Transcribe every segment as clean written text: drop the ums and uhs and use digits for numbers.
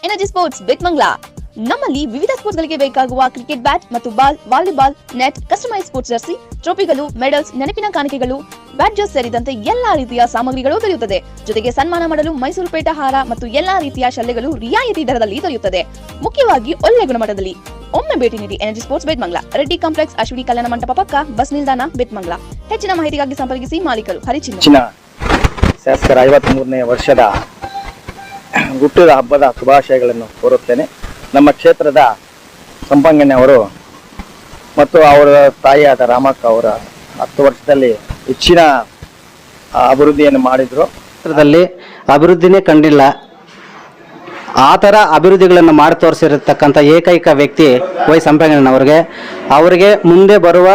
Energy sports ಬೆಟ್ಮಂಗ್ಲಾ ನಮ್ಮಲ್ಲಿ ವಿವಿಧ sports ಗಳಿಗೆ ಬೇಕಾಗುವ ಕ್ರಿಕೆಟ್ ಬ್ಯಾಟ್ ಮತ್ತು ball, volleyball, net, customise sports jersey, ಟ್ರೋಫಿಗಳು, ಮೆಡಲ್ಸ್, ನೆನಪಿನ ಕಾಣಿಕೆಗಳು, ಬ್ಯಾಡ್ಜಸ್ ಸೇರಿದಂತೆ ಎಲ್ಲಾ ರೀತಿಯ ಸಾಮಗ್ರಿಗಳು ದೊರೆಯುತ್ತದೆ. ಜೊತೆಗೆ ಸನ್ಮಾನ ಮಾಡಲು ಮೈಸೂರು ಪೇಟ ಹಾರ ಮತ್ತು ಎಲ್ಲಾ ರೀತಿಯ ಶಲ್ಲೆಗಳು ರಿಯಾಯಿತಿ ದರದಲ್ಲಿ ದೊರೆಯುತ್ತದೆ. ಮುಖ್ಯವಾಗಿ ಒಳ್ಳೆ ಗುಣಮಟ್ಟದಲ್ಲಿ. ಒಮ್ಮೆ ಭೇಟಿ ನೀಡಿ energy sports Betamangala, Reddy complex, Ashwini ಕಲ್ಯಾಣ ಮಂಟಪ ಪಕ್ಕ, ಬಸ್ ನಿಲ್ದಾಣ, ಬೆಟ್ಮಂಗ್ಲಾ. ಹೆಚ್ಚಿನ ಮಾಹಿತಿಗಾಗಿ ಸಂಪರ್ಕಿಸಿ ಮಾಲೀಕರು ಹರಿಚಿನ್ನ. ಶಾಸಕರ 53ನೇ ವರ್ಷದ ಹುಟ್ಟುದ ಹಬ್ಬದ ಶುಭಾಶಯಗಳನ್ನು ಕೋರುತ್ತೇನೆ. ನಮ್ಮ ಕ್ಷೇತ್ರದ ಸಂಪಂಗಣ್ಣ ಅವರು ಮತ್ತು ಅವರ ತಾಯಿಯಾದ ರಾಮಕ್ಕ ಅವರ 10 ವರ್ಷದಲ್ಲಿ ಹೆಚ್ಚಿನ ಅಭಿವೃದ್ಧಿಯನ್ನು ಮಾಡಿದ್ರು. ಕ್ಷೇತ್ರದಲ್ಲಿ ಅಭಿವೃದ್ಧಿನೇ ಕಂಡಿಲ್ಲ. ಆ ಥರ ಅಭಿವೃದ್ಧಿಗಳನ್ನು ಮಾಡಿ ತೋರಿಸಿರತಕ್ಕಂಥ ಏಕೈಕ ವ್ಯಕ್ತಿ ವೈ ಸಂಪಂಗಣ್ಣನವರಿಗೆ. ಅವರಿಗೆ ಮುಂದೆ ಬರುವ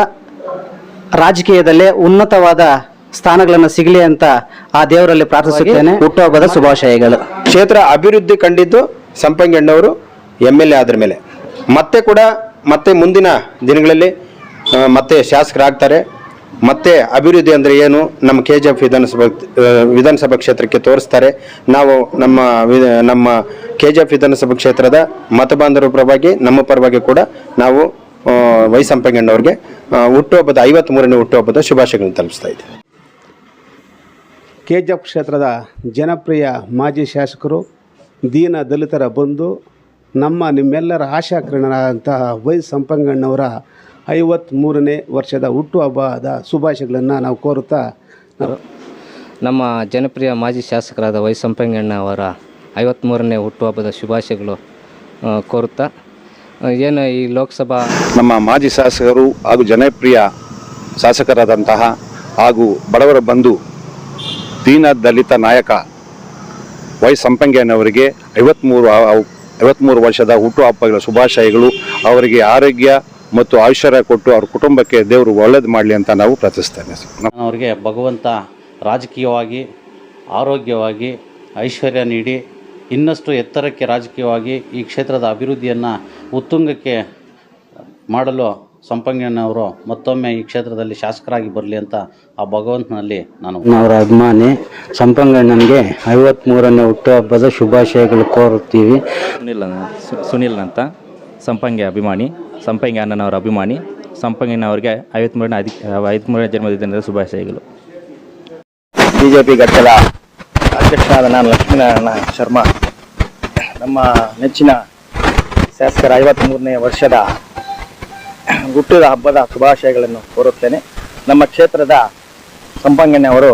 ರಾಜಕೀಯದಲ್ಲೇ ಉನ್ನತವಾದ ಸ್ಥಾನಗಳನ್ನು ಸಿಗಲಿ ಅಂತ ಆ ದೇವರಲ್ಲಿ ಪ್ರಾರ್ಥಿಸುತ್ತೇನೆ. ಹುಟ್ಟುಹಬ್ಬದ ಶುಭಾಶಯಗಳು. ಕ್ಷೇತ್ರ ಅಭಿವೃದ್ಧಿ ಕಂಡಿದ್ದು ಸಂಪಂಗಣ್ಣವರು MLA ಆದ್ರ ಮೇಲೆ ಮತ್ತೆ ಮುಂದಿನ ದಿನಗಳಲ್ಲಿ ಮತ್ತೆ ಶಾಸಕರಾಗ್ತಾರೆ. ಮತ್ತೆ ಅಭಿವೃದ್ಧಿ ಅಂದರೆ ಏನು ನಮ್ಮ KGF ವಿಧಾನಸಭಾ ಕ್ಷೇತ್ರಕ್ಕೆ ತೋರಿಸ್ತಾರೆ. ನಾವು ನಮ್ಮ KGF ವಿಧಾನಸಭಾ ಕ್ಷೇತ್ರದ ಮತಬಾಂಧವರ ಪರವಾಗಿ ನಮ್ಮ ಪರವಾಗಿ ಕೂಡ ನಾವು ವೈ ಸಂಪಂಗಣ್ಣವ್ರಿಗೆ ಹುಟ್ಟುಹಬ್ಬದ 53ನೇ ಹುಟ್ಟುಹಬ್ಬದ ಶುಭಾಶಯಗಳನ್ನು ತಲುಪಿಸ್ತಾ ಇದ್ದೀವಿ. KGF ಕ್ಷೇತ್ರದ ಜನಪ್ರಿಯ ಮಾಜಿ ಶಾಸಕರು, ದೀನ ದಲಿತರ ಬಂಧು, ನಿಮ್ಮೆಲ್ಲರ ಆಶಾಕಿರಣರಾದಂತಹ ವೈ ಸಂಪಂಗಣ್ಣವರ 53ನೇ ವರ್ಷದ ಹುಟ್ಟುಹಬ್ಬದ ಶುಭಾಶಯಗಳನ್ನು ನಾವು ಕೋರುತ್ತಾ, ನಮ್ಮ ಜನಪ್ರಿಯ ಮಾಜಿ ಶಾಸಕರಾದ ವೈ ಸಂಪಂಗಣ್ಣ ಅವರ 53ನೇ ಹುಟ್ಟುಹಬ್ಬದ ಶುಭಾಶಯಗಳು ಕೋರುತ್ತಾ, ಏನು ಈ ಲೋಕಸಭಾ ನಮ್ಮ ಮಾಜಿ ಶಾಸಕರು ಹಾಗೂ ಜನಪ್ರಿಯ ಶಾಸಕರಾದಂತಹ ಹಾಗೂ ಬಡವರ ಬಂಧು ದೀನ ದಲಿತ ನಾಯಕ ವೈ ಸಂಪಂಗಣ್ಣವರಿಗೆ 53 ವರ್ಷದ ಹುಟ್ಟುಹಬ್ಬಗಳ ಶುಭಾಶಯಗಳು. ಅವರಿಗೆ ಆರೋಗ್ಯ ಮತ್ತು ಐಶ್ವರ್ಯ ಕೊಟ್ಟು ಅವ್ರ ಕುಟುಂಬಕ್ಕೆ ದೇವರು ಒಳ್ಳೇದು ಮಾಡಲಿ ಅಂತ ನಾವು ಪ್ರಾರ್ಥಿಸ್ತೇವೆ. ಅವರಿಗೆ ಭಗವಂತ ರಾಜಕೀಯವಾಗಿ, ಆರೋಗ್ಯವಾಗಿ ಐಶ್ವರ್ಯ ನೀಡಿ ಇನ್ನಷ್ಟು ಎತ್ತರಕ್ಕೆ ರಾಜಕೀಯವಾಗಿ ಈ ಕ್ಷೇತ್ರದ ಅಭಿವೃದ್ಧಿಯನ್ನು ಉತ್ತುಂಗಕ್ಕೆ ಮಾಡಲು ಸಂಪಂಗಣ್ಣವರು ಮತ್ತೊಮ್ಮೆ ಈ ಕ್ಷೇತ್ರದಲ್ಲಿ ಶಾಸಕರಾಗಿ ಬರಲಿ ಅಂತ ಆ ಭಗವಂತನಲ್ಲಿ ನಾನು ಅವರ ಅಭಿಮಾನಿ. ಸಂಪಂಗಣ್ಣನಿಗೆ 53ನೇ ಹುಟ್ಟುಹಬ್ಬದ ಶುಭಾಶಯಗಳು ಕೋರುತ್ತೀವಿ. ಸುನಿಲ್ ಅಂತ ಸಂಪಂಗಿ ಅಭಿಮಾನಿ, ಸಂಪಂಗಿ ಅಣ್ಣನವರ ಅಭಿಮಾನಿ. ಸಂಪಂಗಣ್ಣ ಅವರಿಗೆ 53ನೇ ಜನ್ಮದಿನದ ಶುಭಾಶಯಗಳು. BJP ಘಟಕದ ಅಧ್ಯಕ್ಷರಾದ ನಾನು ಲಕ್ಷ್ಮೀನಾರಾಯಣ ಶರ್ಮಾ ನಮ್ಮ ನೆಚ್ಚಿನ ಶಾಸಕರ 53ನೇ ವರ್ಷದ ಹುಟ್ಟುದ ಹಬ್ಬದ ಶುಭಾಶಯಗಳನ್ನು ಕೋರುತ್ತೇನೆ. ನಮ್ಮ ಕ್ಷೇತ್ರದ ಸಂಪಂಗಣ್ಣ ಅವರು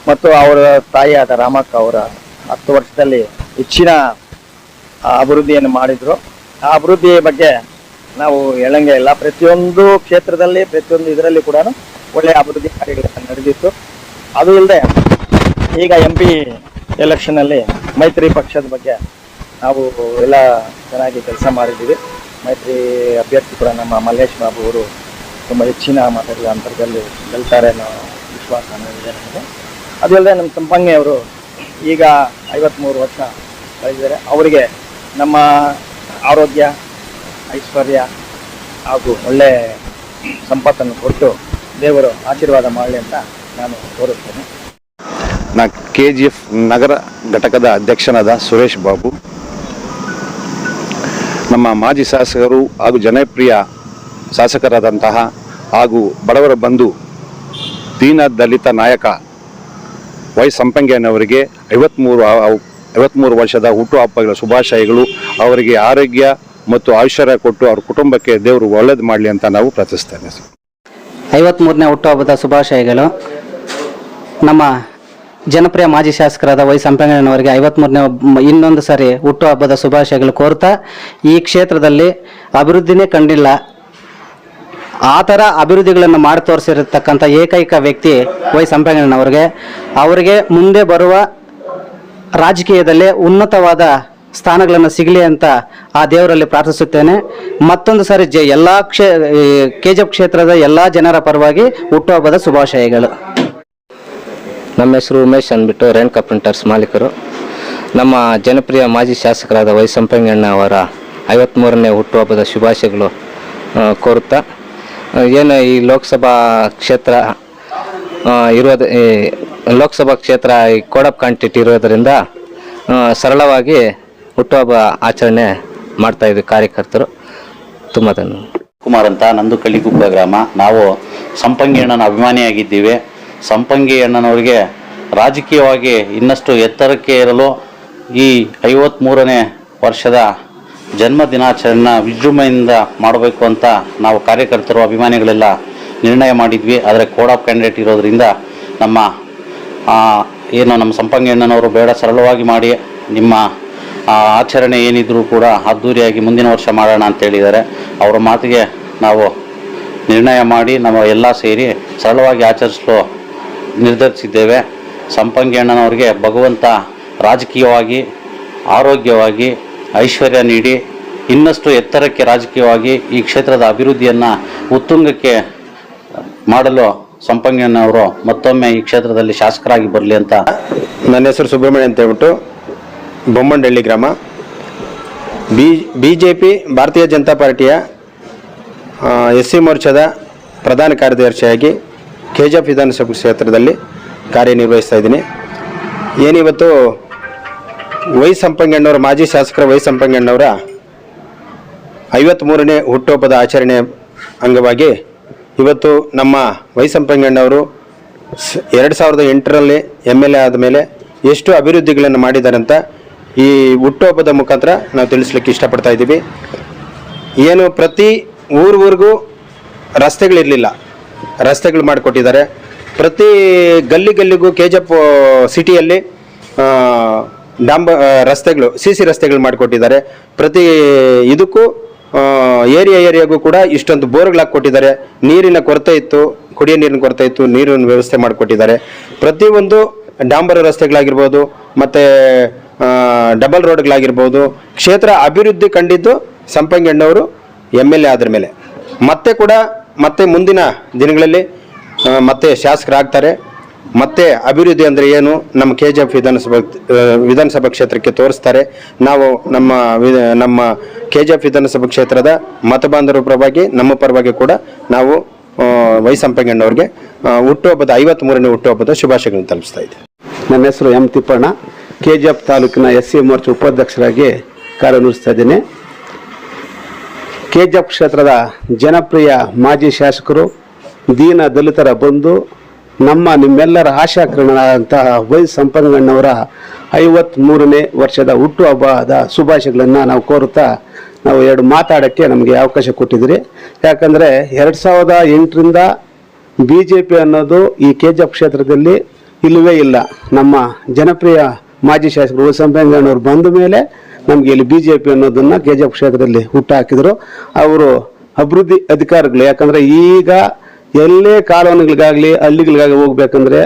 ಮತ್ತು ಅವರ ತಾಯಿಯಾದ ರಾಮಕ್ಕ ಅವರ 10 ವರ್ಷದಲ್ಲಿ ಹೆಚ್ಚಿನ ಅಭಿವೃದ್ಧಿಯನ್ನು ಮಾಡಿದ್ರು. ಆ ಅಭಿವೃದ್ಧಿಯ ಬಗ್ಗೆ ನಾವು ಹೇಳಂಗೆ ಇಲ್ಲ. ಪ್ರತಿಯೊಂದು ಕ್ಷೇತ್ರದಲ್ಲಿ, ಪ್ರತಿಯೊಂದು ಇದರಲ್ಲಿ ಕೂಡ ಒಳ್ಳೆಯ ಅಭಿವೃದ್ಧಿ ಕಾರ್ಯಗಳನ್ನು ನಡೆದಿತ್ತು. ಅದು ಇಲ್ಲದೆ ಈಗ MP ಎಲೆಕ್ಷನ್ನಲ್ಲಿ ಮೈತ್ರಿ ಪಕ್ಷದ ಬಗ್ಗೆ ನಾವು ಎಲ್ಲ ಚೆನ್ನಾಗಿ ಕೆಲಸ ಮಾಡಿದ್ದೀವಿ. ಮೈತ್ರಿ ಅಭ್ಯರ್ಥಿ ಕೂಡ ನಮ್ಮ ಮಲ್ಲೇಶ್ ಬಾಬು ಅವರು ತುಂಬ ಹೆಚ್ಚಿನ ಮತಗಳ ಅಂತರದಲ್ಲಿ ಗೆಲ್ತಾರೆ ಅನ್ನೋ ವಿಶ್ವಾಸ ಇದೆ ನಮಗೆ. ಅದು ಅಲ್ಲದೆ ನಮ್ಮ ಸಂಪಂಗಿ ಅವರು ಈಗ 53 ವರ್ಷ ಕಳೆದಿದ್ದಾರೆ. ಅವರಿಗೆ ನಮ್ಮ ಆರೋಗ್ಯ, ಐಶ್ವರ್ಯ ಹಾಗೂ ಒಳ್ಳೆ ಸಂಪತ್ತನ್ನು ಕೊಟ್ಟು ದೇವರು ಆಶೀರ್ವಾದ ಮಾಡಲಿ ಅಂತ ನಾನು ಕೋರುತ್ತೇನೆ. ನಾ KGF ನಗರ ಘಟಕದ ಅಧ್ಯಕ್ಷನಾದ ಸುರೇಶ್ ಬಾಬು. ನಮ್ಮ ಮಾಜಿ ಶಾಸಕರು ಹಾಗೂ ಜನಪ್ರಿಯ ಶಾಸಕರಾದಂತಹ ಹಾಗೂ ಬಡವರ ಬಂಧು ದೀನ ದಲಿತ ನಾಯಕ ವೈ ಸಂಪಂಗಣ್ಣವರಿಗೆ 53 ವರ್ಷದ ಹುಟ್ಟುಹಬ್ಬಗಳ ಶುಭಾಶಯಗಳು. ಅವರಿಗೆ ಆರೋಗ್ಯ ಮತ್ತು ಐಶ್ವರ್ಯ ಕೊಟ್ಟು ಅವ್ರ ಕುಟುಂಬಕ್ಕೆ ದೇವರು ಒಳ್ಳೇದು ಮಾಡಲಿ ಅಂತ ನಾವು ಪ್ರಾರ್ಥಿಸ್ತೇವೆ. 53ನೇ ಹುಟ್ಟುಹಬ್ಬದ ಶುಭಾಶಯಗಳು. ನಮ್ಮ ಜನಪ್ರಿಯ ಮಾಜಿ ಶಾಸಕರಾದ ವೈ ಸಂಪಂಗಣ್ಣನವರಿಗೆ 53ನೇ ಇನ್ನೊಂದು ಸಾರಿ ಹುಟ್ಟುಹಬ್ಬದ ಶುಭಾಶಯಗಳು ಕೋರುತ್ತಾ, ಈ ಕ್ಷೇತ್ರದಲ್ಲಿ ಅಭಿವೃದ್ಧಿನೇ ಕಂಡಿಲ್ಲ. ಆ ಥರ ಅಭಿವೃದ್ಧಿಗಳನ್ನು ಮಾಡಿ ತೋರಿಸಿರತಕ್ಕಂಥ ಏಕೈಕ ವ್ಯಕ್ತಿ ವೈ ಸಂಪಂಗಣ್ಣನವರಿಗೆ. ಅವರಿಗೆ ಮುಂದೆ ಬರುವ ರಾಜಕೀಯದಲ್ಲೇ ಉನ್ನತವಾದ ಸ್ಥಾನಗಳನ್ನು ಸಿಗಲಿ ಅಂತ ಆ ದೇವರಲ್ಲಿ ಪ್ರಾರ್ಥಿಸುತ್ತೇನೆ. ಮತ್ತೊಂದು ಸಾರಿ KGF ಕ್ಷೇತ್ರದ ಎಲ್ಲ ಜನರ ಪರವಾಗಿ ಹುಟ್ಟುಹಬ್ಬದ ಶುಭಾಶಯಗಳು. ನಮ್ಮ ಹೆಸರು ಉಮೇಶ್ ಅಂದ್ಬಿಟ್ಟು ರೇಣುಕಾ ಪ್ರಿಂಟರ್ಸ್ ಮಾಲೀಕರು. ನಮ್ಮ ಜನಪ್ರಿಯ ಮಾಜಿ ಶಾಸಕರಾದ ವೈ ಸಂಪಂಗಣ್ಣ ಅವರ 53ನೇ ಹುಟ್ಟುಹಬ್ಬದ ಶುಭಾಶಯಗಳು ಕೋರುತ್ತಾ, ಏನು ಈ ಲೋಕಸಭಾ ಕ್ಷೇತ್ರ ಈ ಕೋಡ್ ಆಫ್ ಕಾಂಟಿಟಿ ಇರೋದರಿಂದ ಸರಳವಾಗಿ ಹುಟ್ಟುಹಬ್ಬ ಆಚರಣೆ ಮಾಡ್ತಾ ಇದ್ವಿ ಕಾರ್ಯಕರ್ತರು. ತುಂಬ ಧನ್ಯವಾದ. ಕುಮಾರ್ ಅಂತ, ನಂದು ಕಳ್ಳಿಗುಪ್ಪ ಗ್ರಾಮ. ನಾವು ಸಂಪಂಗಿ ಅಣ್ಣನ ಅಭಿಮಾನಿಯಾಗಿದ್ದೀವಿ. ಸಂಪಂಗಿ ಅಣ್ಣನವರಿಗೆ ರಾಜಕೀಯವಾಗಿ ಇನ್ನಷ್ಟು ಎತ್ತರಕ್ಕೆ ಏರಲು ಈ 53ನೇ ವರ್ಷದ ಜನ್ಮ ದಿನಾಚರಣೆನ ವಿಜೃಂಭಣೆಯಿಂದ ಮಾಡಬೇಕು ಅಂತ ನಾವು ಕಾರ್ಯಕರ್ತರು ಅಭಿಮಾನಿಗಳೆಲ್ಲ ನಿರ್ಣಯ ಮಾಡಿದ್ವಿ. ಆದರೆ ಕೋಡ್ ಆಫ್ ಕ್ಯಾಂಡಿಡೇಟ್ ಇರೋದ್ರಿಂದ ನಮ್ಮ ಸಂಪಂಗಿ ಅಣ್ಣನವರು ಬೇಡ, ಸರಳವಾಗಿ ಮಾಡಿ, ನಿಮ್ಮ ಆಚರಣೆ ಏನಿದ್ರೂ ಕೂಡ ಅದ್ದೂರಿಯಾಗಿ ಮುಂದಿನ ವರ್ಷ ಮಾಡೋಣ ಅಂತ ಹೇಳಿದ್ದಾರೆ. ಅವರ ಮಾತಿಗೆ ನಾವು ನಿರ್ಣಯ ಮಾಡಿ ನಮ್ಮ ಎಲ್ಲ ಸೇರಿ ಸರಳವಾಗಿ ಆಚರಿಸಲು ನಿರ್ಧರಿಸಿದ್ದೇವೆ. ಸಂಪಂಗಿ ಅಣ್ಣನವರಿಗೆ ಭಗವಂತ ರಾಜಕೀಯವಾಗಿ, ಆರೋಗ್ಯವಾಗಿ, ಐಶ್ವರ್ಯ ನೀಡಿ ಇನ್ನಷ್ಟು ಎತ್ತರಕ್ಕೆ ರಾಜಕೀಯವಾಗಿ ಈ ಕ್ಷೇತ್ರದ ಅಭಿವೃದ್ಧಿಯನ್ನು ಉತ್ತುಂಗಕ್ಕೆ ಮಾಡಲು ಸಂಪಂಗಿ ಅಣ್ಣನವರು ಮತ್ತೊಮ್ಮೆ ಈ ಕ್ಷೇತ್ರದಲ್ಲಿ ಶಾಸಕರಾಗಿ ಬರಲಿ ಅಂತ. ನನ್ನ ಹೆಸರು ಸುಬ್ರಹ್ಮಣ್ಯ ಅಂತ ಹೇಳ್ಬಿಟ್ಟು, ಬೊಮ್ಮನಹಳ್ಳಿ ಗ್ರಾಮ. BJP ಭಾರತೀಯ ಜನತಾ ಪಾರ್ಟಿಯ SC ಮೋರ್ಚಾದ ಪ್ರಧಾನ ಕಾರ್ಯದರ್ಶಿಯಾಗಿ KGF ವಿಧಾನಸಭಾ ಕ್ಷೇತ್ರದಲ್ಲಿ ಕಾರ್ಯನಿರ್ವಹಿಸ್ತಾ ಇದ್ದೀನಿ. ಏನಿವತ್ತು ವೈ ಸಂಪಂಗಣ್ಣವರ, ಮಾಜಿ ಶಾಸಕರ ವೈ ಸಂಪಂಗಣ್ಣವರ 53ನೇ ಹುಟ್ಟುಹಬ್ಬದ ಆಚರಣೆ ಅಂಗವಾಗಿ ಇವತ್ತು ನಮ್ಮ ವೈ ಸಂಪಂಗಣ್ಣವರು 2008ರಲ್ಲಿ MLA ಆದ ಮೇಲೆ ಎಷ್ಟು ಅಭಿವೃದ್ಧಿಗಳನ್ನು ಮಾಡಿದ್ದಾರೆ ಅಂತ ಈ ಹುಟ್ಟುಹಬ್ಬದ ಮುಖಾಂತರ ನಾವು ತಿಳಿಸ್ಲಿಕ್ಕೆ ಇಷ್ಟಪಡ್ತಾ ಇದ್ದೀವಿ. ಏನು ಪ್ರತಿ ಊರಿಗೂ ರಸ್ತೆಗಳಿರಲಿಲ್ಲ, ರಸ್ತೆಗಳು ಮಾಡಿಕೊಟ್ಟಿದ್ದಾರೆ. ಪ್ರತಿ ಗಲ್ಲಿಗೂ KGF ಸಿಟಿಯಲ್ಲಿ ರಸ್ತೆಗಳು, CC ರಸ್ತೆಗಳು ಮಾಡಿಕೊಟ್ಟಿದ್ದಾರೆ. ಪ್ರತಿ ಇದಕ್ಕೂ ಏರಿಯಾಗೂ ಕೂಡ ಇಷ್ಟೊಂದು ಬೋರ್ಗಳು ಹಾಕ್ಕೊಟ್ಟಿದ್ದಾರೆ. ನೀರಿನ ಕೊರತೆ ಇತ್ತು, ಕುಡಿಯೋ ನೀರಿನ ಕೊರತೆ ಇತ್ತು, ನೀರಿನ ವ್ಯವಸ್ಥೆ ಮಾಡಿಕೊಟ್ಟಿದ್ದಾರೆ. ಪ್ರತಿಯೊಂದು ಡಾಂಬರ್ ರಸ್ತೆಗಳಾಗಿರ್ಬೋದು, ಮತ್ತು ಡಬಲ್ ರೋಡ್ಗಳಾಗಿರ್ಬೋದು, ಕ್ಷೇತ್ರ ಅಭಿವೃದ್ಧಿ ಕಂಡಿದ್ದು ಸಂಪಂಗಿ ಅಣ್ಣವರು MLA ಆದ್ರ ಮೇಲೆ. ಮತ್ತೆ ಮುಂದಿನ ದಿನಗಳಲ್ಲಿ ಮತ್ತೆ ಶಾಸಕರಾಗ್ತಾರೆ. ಮತ್ತೆ ಅಭಿವೃದ್ಧಿ ಅಂದರೆ ಏನು ನಮ್ಮ KGF ವಿಧಾನಸಭಾ ಕ್ಷೇತ್ರಕ್ಕೆ ತೋರಿಸ್ತಾರೆ. ನಾವು ನಮ್ಮ KGF ವಿಧಾನಸಭಾ ಕ್ಷೇತ್ರದ ಮತಬಾಂಧವರ ಪರವಾಗಿ, ನಮ್ಮ ಪರವಾಗಿ ಕೂಡ ನಾವು ವೈ ಸಂಪಂಗಿ ಅಣ್ಣವ್ರಿಗೆ ಹುಟ್ಟುಹಬ್ಬದ 53ನೇ ಹುಟ್ಟುಹಬ್ಬದ ಶುಭಾಶಯಗಳನ್ನು ತಲುಪಿಸ್ತಾ ಇದ್ದೀವಿ. ನನ್ನ ಹೆಸರು M. ತಿಪ್ಪಣ್ಣ, KGF ತಾಲೂಕಿನ SC ಮೋರ್ಚಾ ಉಪಾಧ್ಯಕ್ಷರಾಗಿ ಕಾರ್ಯನಿರ್ವಹಿಸ್ತಾ ಇದ್ದೀನಿ. KGF ಕ್ಷೇತ್ರದ ಜನಪ್ರಿಯ ಮಾಜಿ ಶಾಸಕರು, ದೀನ ದಲಿತರ ಬಂಧು, ನಿಮ್ಮೆಲ್ಲರ ಆಶಾಕಿರಣರಾದಂತಹ ವೈ ಸಂಪಂಗಣ್ಣವರ 53ನೇ ವರ್ಷದ ಹುಟ್ಟುಹಬ್ಬದ ಶುಭಾಶಯಗಳನ್ನು ನಾವು ಕೋರುತ್ತಾ ನಾವು ಎರಡು ಮಾತಾಡೋಕ್ಕೆ ನಮಗೆ ಅವಕಾಶ ಕೊಟ್ಟಿದ್ದೀರಿ. ಯಾಕಂದರೆ 2008ರಿಂದ BJP ಅನ್ನೋದು ಈ KGF ಕ್ಷೇತ್ರದಲ್ಲಿ ಇಲ್ಲವೇ ಇಲ್ಲ. ನಮ್ಮ ಜನಪ್ರಿಯ ಮಾಜಿ ಶಾಸಕರು ವೈ ಸಂಪಂಗಣ್ಣವರು ಬಂದ ಮೇಲೆ ನಮಗೆ ಇಲ್ಲಿ BJP ಅನ್ನೋದನ್ನು KGF ಕ್ಷೇತ್ರದಲ್ಲಿ ಹುಟ್ಟಾಕಿದರು. ಅವರು ಅಭಿವೃದ್ಧಿ ಅಧಿಕಾರಿಗಳು. ಯಾಕಂದರೆ ಈಗ ಎಲ್ಲೇ ಕಾಲೋನಿಗಳಿಗಾಗಲಿ ಹಳ್ಳಿಗಳಿಗಾಗಿ ಹೋಗ್ಬೇಕಂದ್ರೆ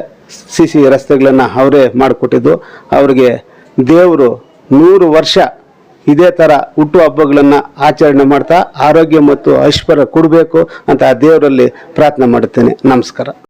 CC ರಸ್ತೆಗಳನ್ನು ಅವರೇ ಮಾಡಿಕೊಟ್ಟಿದ್ದು. ಅವರಿಗೆ ದೇವರು 100 ವರ್ಷ ಇದೇ ಥರ ಹುಟ್ಟುಹಬ್ಬಗಳನ್ನು ಆಚರಣೆ ಮಾಡ್ತಾ ಆರೋಗ್ಯ ಮತ್ತು ಐಶ್ವರ್ಯ ಕೊಡಬೇಕು ಅಂತ ಆ ದೇವರಲ್ಲಿ ಪ್ರಾರ್ಥನೆ ಮಾಡುತ್ತೇನೆ. ನಮಸ್ಕಾರ.